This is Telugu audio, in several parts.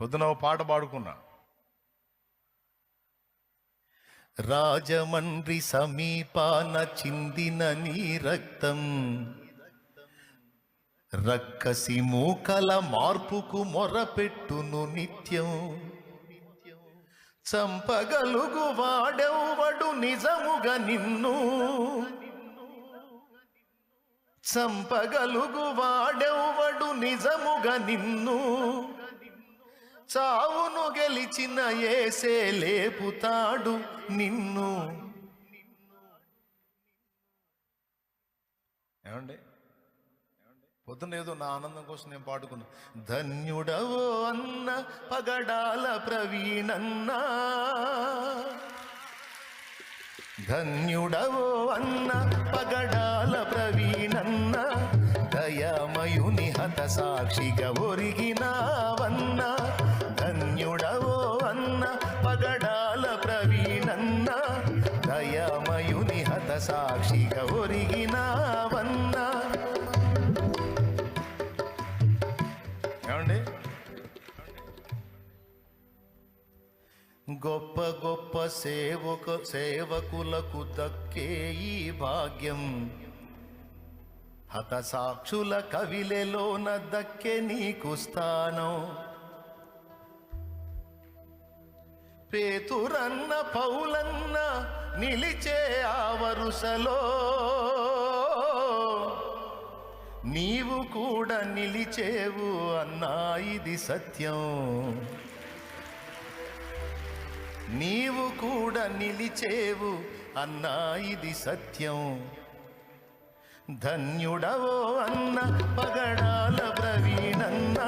పొద్దున ఓ పాట పాడుకున్నా. రాజమండ్రి సమీపాన చిందిన నీ రక్తం రక్కసి మూకల మార్పుకు మొరపెట్టును నిత్యం. చంపగలుగు వాడెవ్వడు నిజముగా నిన్ను, చంపగలుగు వాడెవ్వడు నిజముగా నిన్ను. చావును గెలిచిన యేసే లేపుతాడు నిన్ను. ఏమండి, పొద్దున్న ఏదో నా ఆనందం కోసం నేను పాడుకున్నా. ధన్యుడవో అన్న పగడాల ప్రవీణన్నా, ధన్యుడవో అన్న పగడాల ప్రవీణన్న, దయామయుని హత సాక్షిగా ఒరిగినావన్న. ధన్యుడవో అన్న పగడాల ప్రవీణన్న, దయామయుని హత సాక్షిగా ఒరిగినావన్న. ఏమండి, గొప్ప గొప్ప సేవకులకు దక్కే ఈ భాగ్యం, హతసాక్షుల కవిలెలోన దక్కే నీకు స్థానం. పేతురన్న పౌలన్న నిలిచే ఆ వరుసలో, నీవు కూడా నిలిచేవు అన్నా ఇది సత్యం. నీవు కూడా నిలిచేవు అన్నా ఇది సత్యం. ధన్యుడవో అన్న పగడాల ప్రవీణన్న,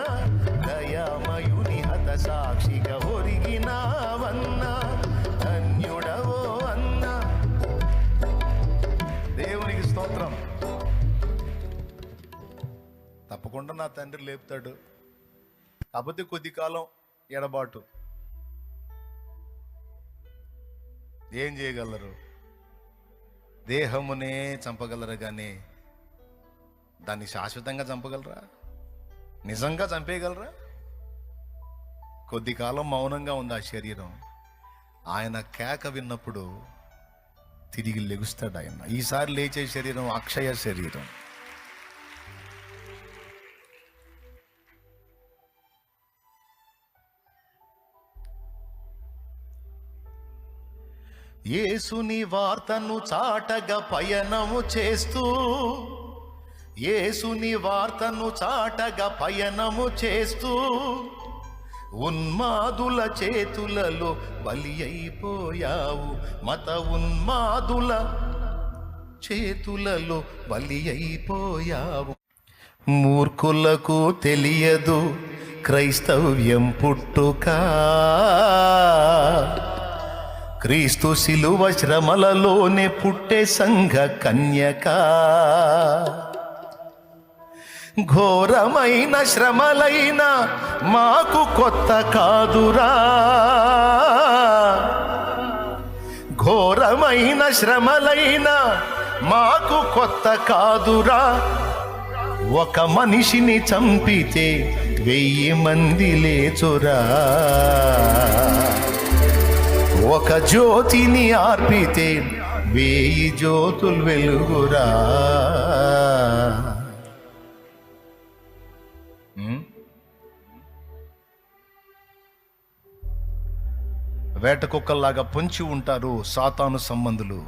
దయామయుని హత సాక్షిగా ఒరిగినావన్న. ధన్యుడవో అన్న. దేవునికి స్తోత్రం. తప్పకుండా నా తండ్రి లేపుతాడు, కాకపోతే కొద్ది కాలం ఎడబాటు. ఏం చేయగలరు? దేహమునే చంపగలరు కానీ దాన్ని శాశ్వతంగా చంపగలరా? నిజంగా చంపేయగలరా? కొద్ది కాలం మౌనంగా ఉంది ఆ శరీరం. ఆయన కేక విన్నప్పుడు తిరిగి లెగుస్తాడు ఆయన. ఈసారి లేచే శరీరం అక్షయ శరీరం. యేసుని వార్తను చాటగా పయనము చేస్తూ, యేసుని వార్తను చాటగా పయనము చేస్తూ, ఉన్మాదుల చేతులలో బలి అయిపోయావు. మత ఉన్మాదుల చేతులలో బలి అయిపోయావు. మూర్ఖులకు తెలియదు క్రైస్తవ్యం పుట్టుక, క్రీస్తు శిలువ శ్రమలలోనే పుట్టే సంఘ కన్యక. ఘోరమైన శ్రమలైన మాకు కొత్త కాదురా, ఘోరమైన శ్రమలైన మాకు కొత్త కాదురా. ఒక మనిషిని చంపితే 1000 మంది లేచురా, ఒక జ్యోతిని ఆర్పితే 1000 జ్యోతులు వెలుగురా. వేట కుక్కల్లాగా పొంచి ఉంటారు సాతాను సంబంధులు.